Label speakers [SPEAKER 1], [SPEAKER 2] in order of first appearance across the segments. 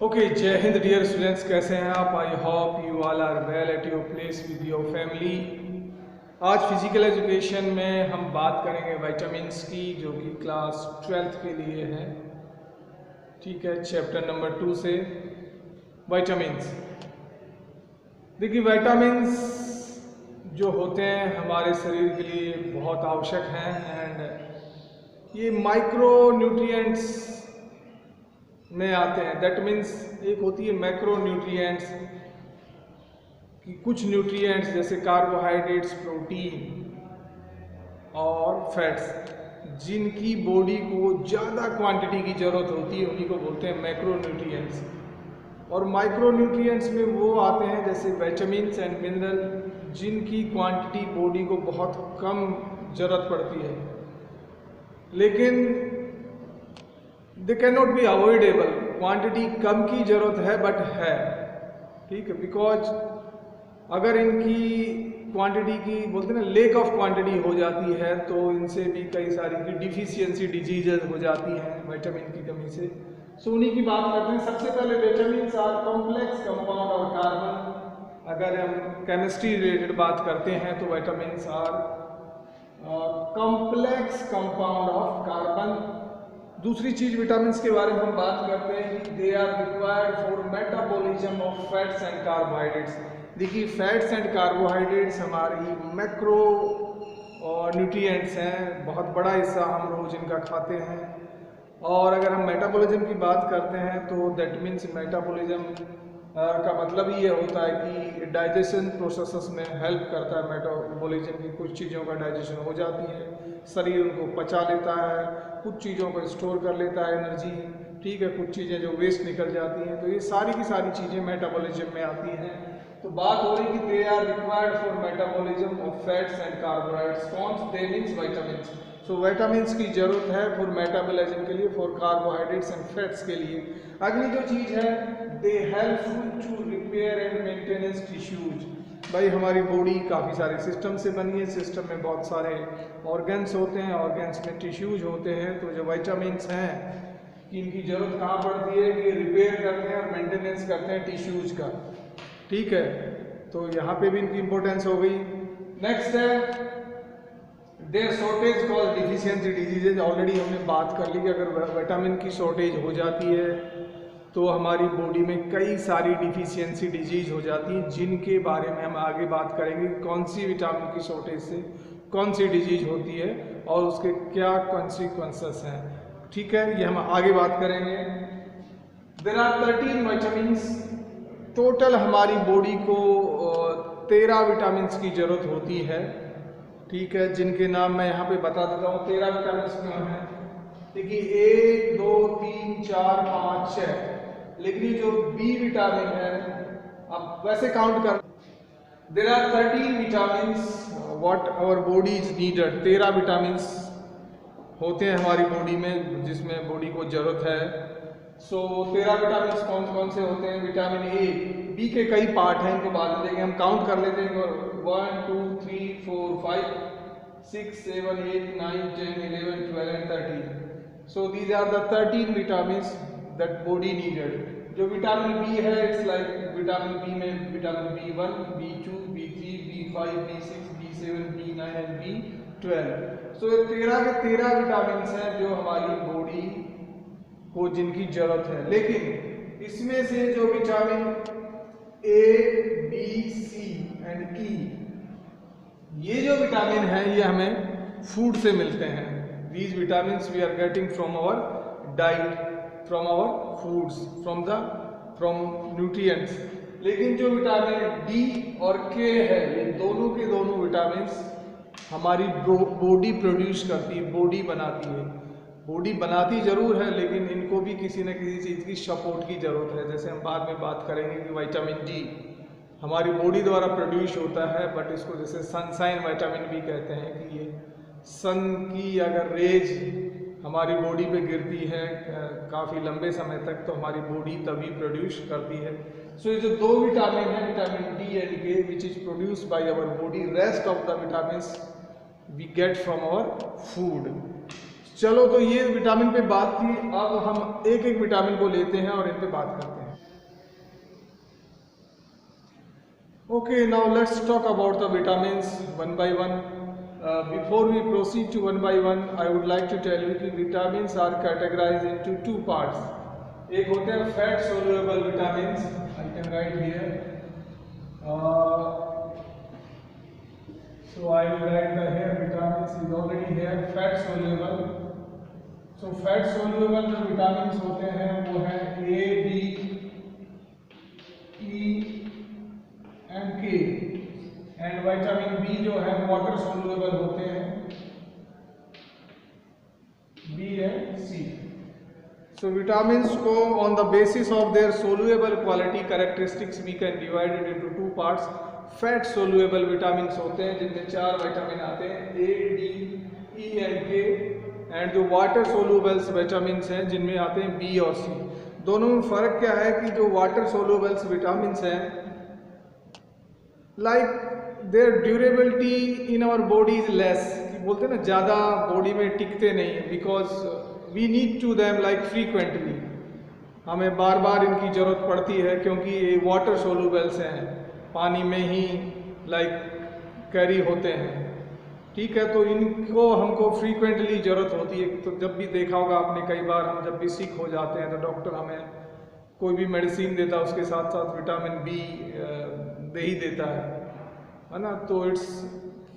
[SPEAKER 1] Okay, जय Hind dear students, कैसे हैं आप? I hope you all are well at your place with your family. आज फिजिकल एजुकेशन में हम बात करेंगे विटामिन्स की, जो कि क्लास 12th के लिए है। ठीक है, चैप्टर नंबर 2 से विटामिन्स। देखिए, विटामिन्स जो होते हैं हमारे शरीर के लिए बहुत आवश्यक हैं एंड ये माइक्रो न्यूट्रिएंट्स में आते हैं। दैट मीन्स एक होती है मैक्रो न्यूट्रिएंट्स कि कुछ न्यूट्रिएंट्स जैसे कार्बोहाइड्रेट्स, प्रोटीन और फैट्स जिनकी बॉडी को ज़्यादा क्वांटिटी की ज़रूरत होती है, उन्हीं को बोलते हैं मैक्रो न्यूट्रिएंट्स। और माइक्रो न्यूट्रिएंट्स में वो आते हैं जैसे विटामिन्स एंड मिनरल जिनकी क्वांटिटी बॉडी को बहुत कम ज़रूरत पड़ती है, लेकिन they can not be avoidable. Quantity कम की जरूरत है बट है, ठीक है, बिकॉज अगर इनकी क्वांटिटी की बोलते हैं ना लेक ऑफ क्वांटिटी हो जाती है तो इनसे भी कई सारी की डिफिशियंसी डिजीजेज हो जाती हैं विटामिन की कमी से। सो उन्हीं की बात करते हैं। सबसे पहले vitamins are complex compound of carbon. अगर हम केमिस्ट्री रिलेटेड बात करते हैं तो vitamins are complex compound of carbon. दूसरी चीज विटामिन्स के बारे में हम बात करते हैं कि they are required for metabolism of fats and carbohydrates. देखिए, फैट्स एंड कार्बोहाइड्रेट्स हमारी मैक्रो न्यूट्रिएंट्स हैं, बहुत बड़ा हिस्सा हम रोज इनका खाते हैं। और अगर हम मेटाबॉलिज्म की बात करते हैं तो दैट मीन्स मेटाबॉलिज्म का मतलब ये होता है कि डाइजेशन प्रोसेसेस में हेल्प करता है। मेटाबॉलिज्म की कुछ चीज़ों का डाइजेशन हो जाती है, शरीर उनको पचा लेता है, कुछ चीज़ों को स्टोर कर लेता है एनर्जी, ठीक है, कुछ चीज़ें जो वेस्ट निकल जाती हैं, तो ये सारी की सारी चीज़ें मेटाबॉलिज्म में आती हैं। तो बात हो रही कि they are required for metabolism of fats and carbohydrates. कौन? They means vitamins. So vitamins की जरूरत है फॉर मेटाबॉलिज्म के लिए, फॉर कार्बोहाइड्रेट्स एंड फैट्स के लिए। अगली जो चीज़ है, they helpful to repair and maintenance tissues. भाई, हमारी बॉडी काफ़ी सारे सिस्टम से बनी है, सिस्टम में बहुत सारे ऑर्गन्स होते हैं, ऑर्गन्स में टिश्यूज होते हैं। तो जो विटामिन्स हैं कि इनकी ज़रूरत कहाँ पड़ती है कि रिपेयर करते हैं और मेंटेनेंस करते हैं टिश्यूज का, ठीक है। तो यहाँ पे भी इनकी इंपॉर्टेंस हो गई। नेक्स्ट है their shortage cause deficiency diseases. Already हमने बात कर ली कि अगर विटामिन की शॉर्टेज हो जाती है तो हमारी बॉडी में कई सारी डिफिशियंसी डिजीज हो जाती हैं, जिनके बारे में हम आगे बात करेंगे। कौन सी विटामिन की शॉर्टेज से कौन सी डिजीज होती है और उसके क्या कॉन्सिक्वेंसेस हैं, ठीक है, ये हम आगे बात करेंगे। There are 13 vitamins. टोटल हमारी बॉडी को 13 विटामिन्स की जरूरत होती है, ठीक है, जिनके नाम मैं यहाँ पे बता देता हूँ। 13 विटामिन्स क्यों हैं? देखिए, 1 2 3 4 5 6, लेकिन ये जो बी विटामिन है, अब वैसे काउंट कर, there are 13 vitamins what our body is needed. 13 vitamins होते हैं हमारी बॉडी में जिसमें बॉडी को जरूरत है। सो 13 विटामिन्स कौन कौन से होते हैं? विटामिन ए, बी के कई पार्ट हैं, इनको बाद में देखेंगे। हम काउंट कर लेते हैं 1 2 3 4 5 6 7 8 9 10 11 12 and 13। So these are the 13 vitamins that body needed. जो विटामिन बी है, इट्स लाइक विटामिन बी में vitamin B1, B2, B3, B5, B6, B7, B9 and B12। So 13 के 13 विटामिन्स हैं जो हमारी बॉडी को जिनकी जरूरत है। लेकिन इसमें से जो vitamin A, B, C and E, ये जो विटामिन है ये हमें फूड से मिलते हैं। These vitamins we are getting from our diet, from our foods, from nutrients. लेकिन जो विटामिन डी और के है, ये दोनों के दोनों विटामिन्स हमारी बॉडी प्रोड्यूस करती है, बॉडी बनाती है। बॉडी बनाती जरूर है, लेकिन इनको भी किसी न किसी चीज़ की सपोर्ट की ज़रूरत है। जैसे हम बाद में बात करेंगे कि विटामिन डी हमारी बॉडी द्वारा प्रोड्यूस होता है, बट इसको जैसे सनशाइन विटामिन भी कहते हैं कि ये सन की अगर रेज हमारी बॉडी पे गिरती है काफ़ी लंबे समय तक, तो हमारी बॉडी तभी प्रोड्यूस करती है। सो ये जो दो विटामिन है, vitamin D and K, which is produce by our body, rest of the vitamins we get from our food. चलो, तो ये विटामिन पे बात थी। अब हम एक एक विटामिन को लेते हैं और इन पे बात करते हैं। Okay, now let's talk about the vitamins one by one. Before we proceed to one by one, I would like to tell you that vitamins are categorized into two parts. एक होते हैं fat soluble vitamins. I can write here. So I will write the here vitamins is already here. Fat soluble. So fat soluble जो vitamins होते हैं वो है A, D, E and K, and vitamin B जो है water soluble होते हैं, B and C. So vitamins को on the basis of their soluble quality characteristics we can divide it into two parts. Fat soluble vitamins होते हैं जिनमें 4 vitamin आते हैं, A, D, E and K, and जो water solubles vitamins हैं जिनमें आते हैं बी और सी. दोनों में फ़र्क क्या है कि जो वाटर सोल्यूबल्स विटामिन्स हैं like their durability in our body is less, बोलते हैं ना ज़्यादा बॉडी में टिकते नहीं है, because we need to them like frequently, हमें बार बार इनकी ज़रूरत पड़ती है क्योंकि ये वाटर सोल्यूबल्स हैं, पानी में ही लाइक कैरी होते हैं. ठीक है, तो इनको हमको फ्रीक्वेंटली ज़रूरत होती है. तो जब भी देखा होगा आपने, कई बार हम जब भी सिक हो जाते हैं तो डॉक्टर हमें कोई भी मेडिसिन देता है, उसके साथ साथ विटामिन बी दे ही देता है ना. तो इट्स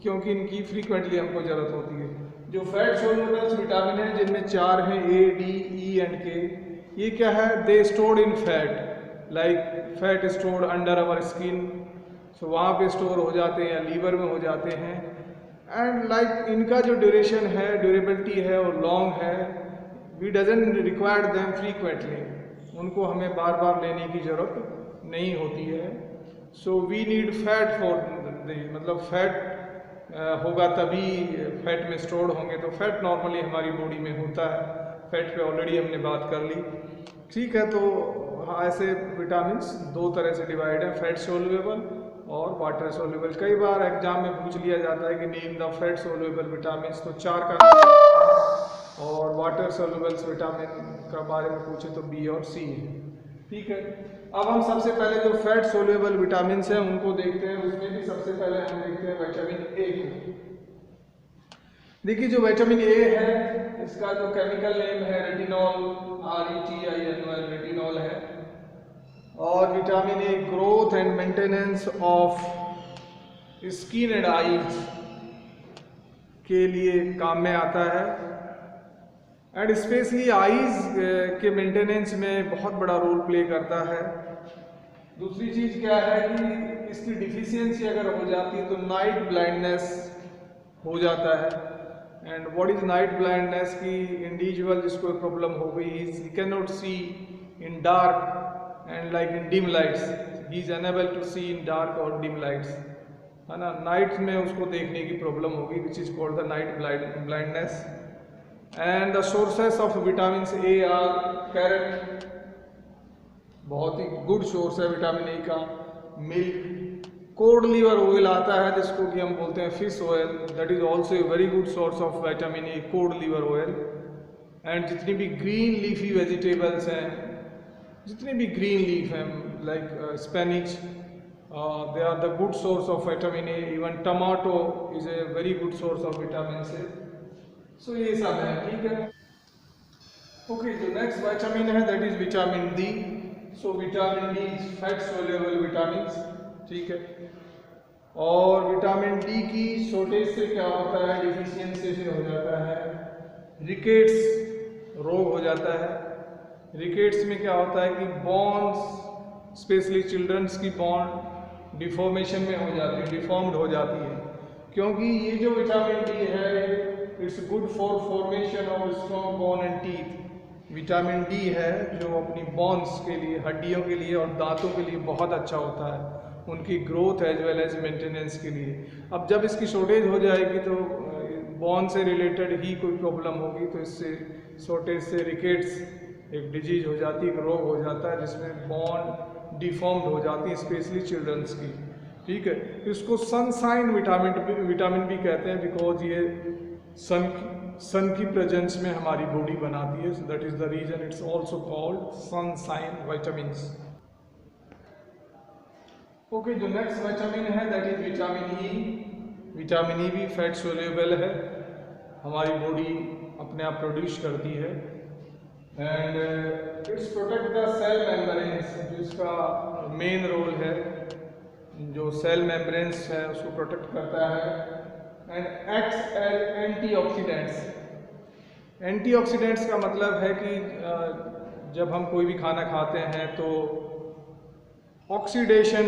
[SPEAKER 1] क्योंकि इनकी फ्रीक्वेंटली हमको ज़रूरत होती है. जो फैट सोल्यूबल्स विटामिन है जिनमें 4 हैं, ए, डी, ई एंड के, ये क्या है, they stored in fat, like fat stored under our skin. So वहाँ पे स्टोर हो जाते हैं या लीवर में हो जाते हैं. एंड लाइक इनका जो ड्यूरेशन है, ड्यूरेबिलिटी है, वो लॉन्ग है. We doesn't require them frequently, उनको हमें बार बार लेने की ज़रूरत नहीं होती है. So we need fat for, मतलब फैट होगा तभी फैट में स्टोर्ड होंगे. तो फैट नॉर्मली हमारी बॉडी में होता है, फैट पे ऑलरेडी हमने बात कर ली. ठीक है, तो ऐसे विटामिन्स 2 तरह से डिवाइड है, फैट सोल्यूबल और वाटर सोल्यूबल. कई बार एग्जाम में पूछ लिया जाता है कि name the fat soluble vitamins, तो 4 का, और वाटर सोल्यूबल्स विटामिन का बारे में पूछे तो बी और सी है. ठीक है, अब हम सबसे पहले जो फैट सोल्यूबल विटामिन्स हैं उनको देखते हैं. उसमें भी सबसे पहले हम देखते हैं विटामिन ए को. देखिए जो विटामिन ए है, इसका जो केमिकल नेम है रेटिनॉल, RETINOL, रेटिनॉल है. और vitamin a growth and maintenance of skin and eyes के लिए काम में आता है, एंड स्पेशली आईज के मेंटेनेंस में बहुत बड़ा रोल प्ले करता है. दूसरी चीज़ क्या है कि इसकी डिफिशियंसी अगर हो जाती है तो नाइट ब्लाइंडनेस हो जाता है. And what is night blindness, की इंडिविजुअल जिसको प्रॉब्लम हो गई, he can not see in dark and like in dim lights, he is unable to see in dark और डिम लाइट्स, है ना. नाइट में उसको देखने की प्रॉब्लम होगी, which is called the night blindness. And the sources of vitamin A are carrot, बहुत ही गुड सोर्स है विटामिन ए का. मिल्क, कोड लीवर ऑयल आता है जिसको कि हम बोलते हैं fish oil, that is also a very good source of vitamin A, cod liver oil. And जितनी भी ग्रीन लीफी वेजिटेबल्स हैं, जितने भी ग्रीन लीफ हैं like spinach, they are the good source of vitamin A. Even tomato is a very good source of vitamin A. So ये सब है. ठीक है, ओके. जो नेक्स्ट विटामिन है that is vitamin D. So vitamin D is fat soluble vitamins. ठीक है, और विटामिन डी की शॉर्टेज से क्या होता है, डिफिशियंसी से हो जाता है रिकेट्स रोग हो जाता है. रिकेट्स में क्या होता है कि बोन्स, स्पेशली चिल्ड्रंस की बोन डिफॉर्मेशन में हो जाती है, डिफॉर्म्ड हो जाती है. क्योंकि ये जो विटामिन डी है it's good for formation of strong bone and teeth. Vitamin D है जो अपनी बोन्स के लिए, हड्डियों के लिए और दांतों के लिए बहुत अच्छा होता है, उनकी growth as well as maintenance के लिए. अब जब इसकी शॉर्टेज हो जाएगी तो बोन से रिलेटेड ही कोई प्रॉब्लम होगी, तो इससे शॉर्टेज से रिकेट्स एक डिजीज हो जाती है, एक रोग हो जाता है जिसमें बोन डिफॉर्म्ड हो जाती है, स्पेशली चिल्ड्रंस की. ठीक है, इसको सनसाइन विटामिन भी कहते हैं, बिकॉज ये सन की प्रेजेंस में हमारी बॉडी बनाती है. That is the reason it's also called sunshine vitamins. Okay, जो नेक्स्ट विटामिन है that is vitamin E. Vitamin E भी फैट सोल्यूबल है, हमारी बॉडी अपने आप प्रोड्यूस करती है and it's protect the cell membranes, जो इसका मेन रोल है, जो सेल मेम्ब्रेन्स है उसको प्रोटेक्ट करता है and acts as antioxidants. Antioxidants का मतलब है कि जब हम कोई भी खाना खाते हैं तो ऑक्सीडेशन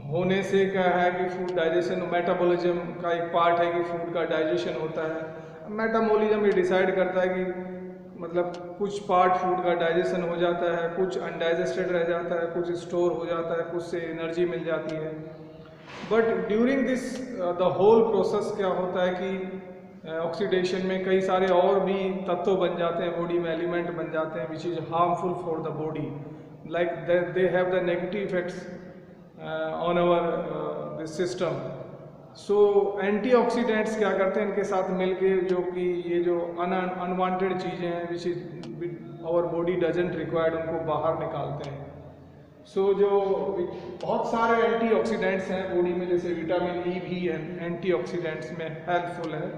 [SPEAKER 1] होने से क्या है कि फूड डाइजेशन, मेटाबॉलिज्म का एक पार्ट है कि फूड का डाइजेशन होता है। मेटाबॉलिज्म ये डिसाइड करता है कि मतलब कुछ पार्ट फूड का डाइजेशन हो जाता है, कुछ अनडाइजेस्टेड रह जाता है, कुछ स्टोर हो जाता है, कुछ से एनर्जी मिल जाती है। But during this the whole process क्या होता है कि ऑक्सीडेशन में कई सारे और भी तत्व बन जाते हैं, बॉडी में एलिमेंट बन जाते हैं which is harmful for the body, like they have the negative effects on our this system. So antioxidants क्या करते हैं इनके साथ मिलके, जो कि ये जो अनवांटेड चीज़ें हैं which is our body doesn't required, उनको बाहर निकालते हैं। सो जो बहुत सारे एंटीऑक्सीडेंट्स हैं बॉडी में, जैसे विटामिन ई भी एंटीऑक्सीडेंट्स में हेल्पफुल है।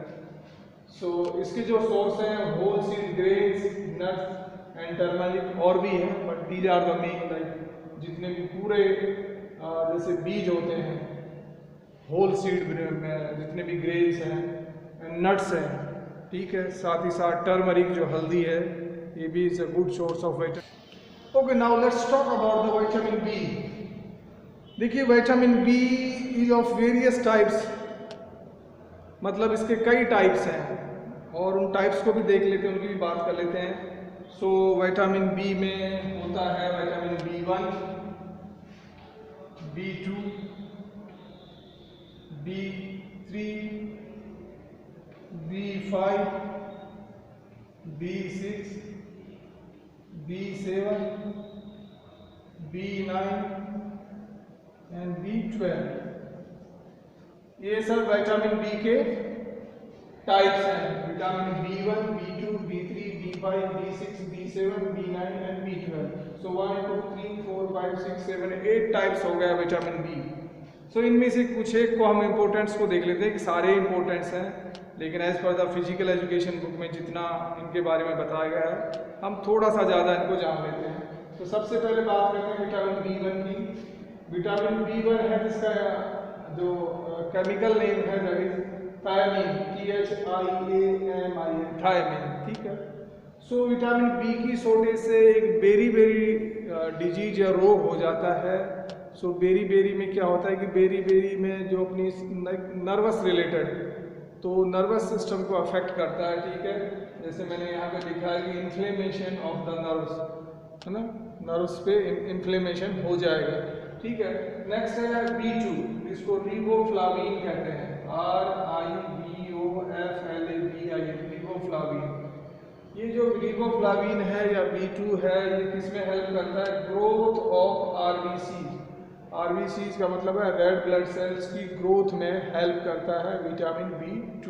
[SPEAKER 1] सो इसके जो सोर्स हैं whole seed grains, nuts and turmeric और भी हैं, but these are the main, like जितने भी पूरे जैसे बीज होते हैं, होल सीड में जितने भी ग्रेन्स हैं एंड नट्स हैं, ठीक है। साथ ही साथ टर्मरिक जो हल्दी है, ये भी is a good source of vitamin. Okay, now let's talk about the vitamin B. देखिए vitamin B is of various types, मतलब इसके कई टाइप्स हैं और उन टाइप्स को भी देख लेते हैं, उनकी भी बात कर लेते हैं। सो विटामिन बी में होता है vitamin B1, B2, B3, B5, B6, B7, B9 and B12। ये सब विटामिन बी के टाइप्स हैं। Vitamin B1, B2, B3, B5, B6, B7, B9 and B12। So 1 2 3 4 5 6 7 8 types हो गया विटामिन बी। सो इनमें से कुछ एक को हम इम्पोर्टेंट्स को देख लेते हैं कि सारे इम्पोर्टेंट्स हैं, लेकिन as per the physical education book में जितना इनके बारे में बताया गया है हम थोड़ा सा ज़्यादा इनको जान लेते हैं। तो सबसे पहले बात करते हैं विटामिन B1 की। विटामिन B1 है जिसका जो केमिकल नेम है that is thiamine, THIAMIN, thiamine, ठीक है। सो विटामिन बी की शॉर्टेज से एक बेरी डिजीज या रोग हो जाता है। सो बेरी में क्या होता है कि बेरी में जो अपनी नर्वस रिलेटेड, तो नर्वस सिस्टम को अफेक्ट करता है, ठीक है। जैसे मैंने यहाँ पे लिखा है कि इन्फ्लेमेशन ऑफ द नर्व्स, है ना, नर्व्स पे इन्फ्लेमेशन हो जाएगा, ठीक है। नेक्स्ट है B2, इसको रिबोफ्लाविन कहते हैं, RIBOFLAVIN, रिबोफ्लाविन। ये जो रिबोफ्लाविन है या B2 है, ये किसमें हेल्प करता है? ग्रोथ ऑफ आरबीसीज का मतलब है रेड ब्लड सेल्स की ग्रोथ में हेल्प करता है विटामिन B2।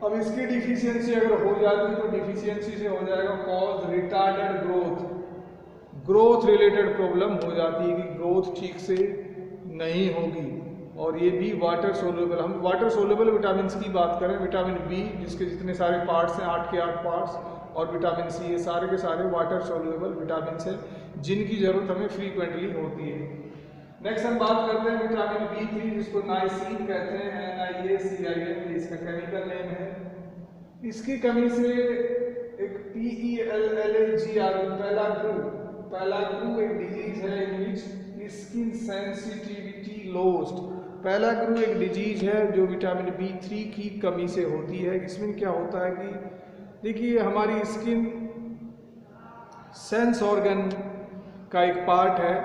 [SPEAKER 1] अब इसकी डिफिशियंसी अगर हो जाती है तो डिफिशियंसी से हो जाएगा cause retarded growth related problem हो जाती है कि ग्रोथ ठीक से नहीं होगी। और ये भी वाटर सोल्यूबल, हम वाटर सोल्यूबल विटामिन की बात करें, विटामिन बी जिसके जितने सारे पार्ट्स हैं 8 के 8 पार्ट्स, और विटामिन सी, ये सारे के सारे वाटर सोल्यूबल विटामिन है जिनकी ज़रूरत हमें फ्रीक्वेंटली होती है। नेक्स्ट हम बात करते हैं विटामिन B3 जिसको नाइसिन कहते हैं, NIACIN, इसका केमिकल नेम है। इसकी कमी से एक PELLAGR, पेलाग्रू एक डिजीज है इन विच स्किन सेंसिटिविटी लॉस्ट। पेलाग्रू एक डिजीज है जो विटामिन B3 की कमी से होती है। इसमें क्या होता है कि देखिए हमारी स्किन सेंस ऑर्गन का एक पार्ट है,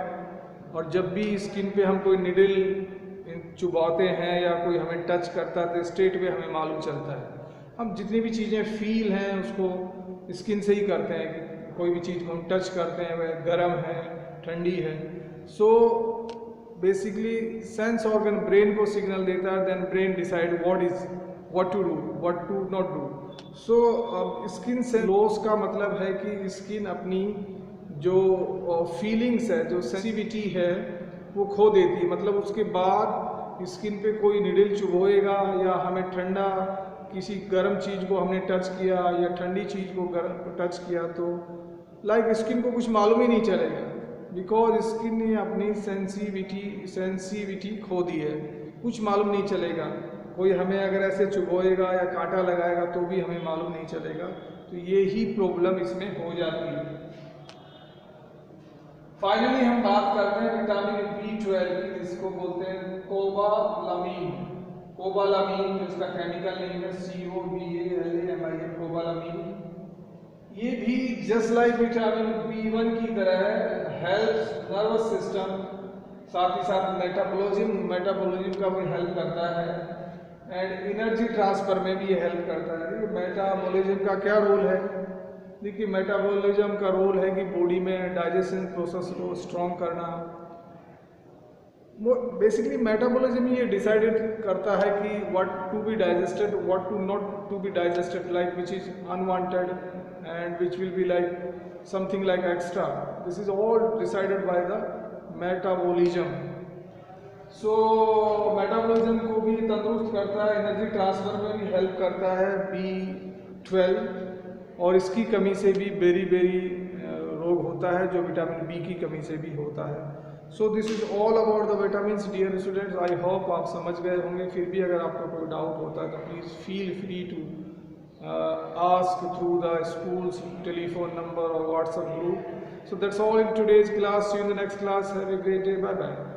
[SPEAKER 1] और जब भी स्किन पे हम कोई निडल चुभाते हैं या कोई हमें टच करता है तो स्ट्रेट वे हमें मालूम चलता है। हम जितनी भी चीज़ें फील हैं उसको स्किन से ही करते हैं, कोई भी चीज़ को हम टच करते हैं वह गर्म है, ठंडी है। So basically sense organ brain को सिग्नल देता है, then brain decide what to do, what to not do. So अब स्किन से लॉस का मतलब है कि स्किन अपनी जो फीलिंग्स है, जो सेंसिटिविटी है, वो खो देती है। मतलब उसके बाद स्किन पे कोई निडल चुभोएगा या हमें ठंडा किसी गर्म चीज़ को हमने टच किया या ठंडी चीज़ को टच किया तो लाइक स्किन को कुछ मालूम ही नहीं चलेगा, बिकॉज स्किन ने अपनी सेंसिविटी खो दी है, कुछ मालूम नहीं चलेगा। कोई हमें अगर ऐसे चुभोएगा या कांटा लगाएगा तो भी हमें मालूम नहीं चलेगा। तो ये ही प्रॉब्लम इसमें हो जाती है। फाइनली हम बात करते हैं विटामिन B12 की, जिसको बोलते हैं कोबालामीन। कोबालामीन जो इसका केमिकल नेम है COBALAMIN, कोबालामीन। ये भी जस्ट लाइक विटामिन B1 की तरह हेल्प्स नर्वस सिस्टम, साथ ही साथ मेटाबॉलिज्म का भी हेल्प करता है एंड एनर्जी ट्रांसफर में भी ये हेल्प करता है। मेटाबॉलिज्म का क्या रोल है? देखिए मेटाबॉलिज्म का रोल है कि बॉडी में डाइजेशन प्रोसेस को स्ट्रॉन्ग करना। बेसिकली मेटाबॉलिज्म ये डिसाइडेड करता है कि what to be digested, what to not to be digested, like which is unwanted and which will be like something like extra. This is all decided by the metabolism. So metabolism को भी तंदुरुस्त करता है, energy transfer में भी help करता है B12, और इसकी कमी से भी बेरी रोग होता है जो विटामिन B की कमी से भी होता है। So this is all about the vitamins dear students. I hope आप समझ गए होंगे। फिर भी अगर आपको कोई डाउट होता है तो please feel free to ask through the school's telephone number or WhatsApp group. So that's all in today's class. See you in the next class. Have a great day. Bye bye.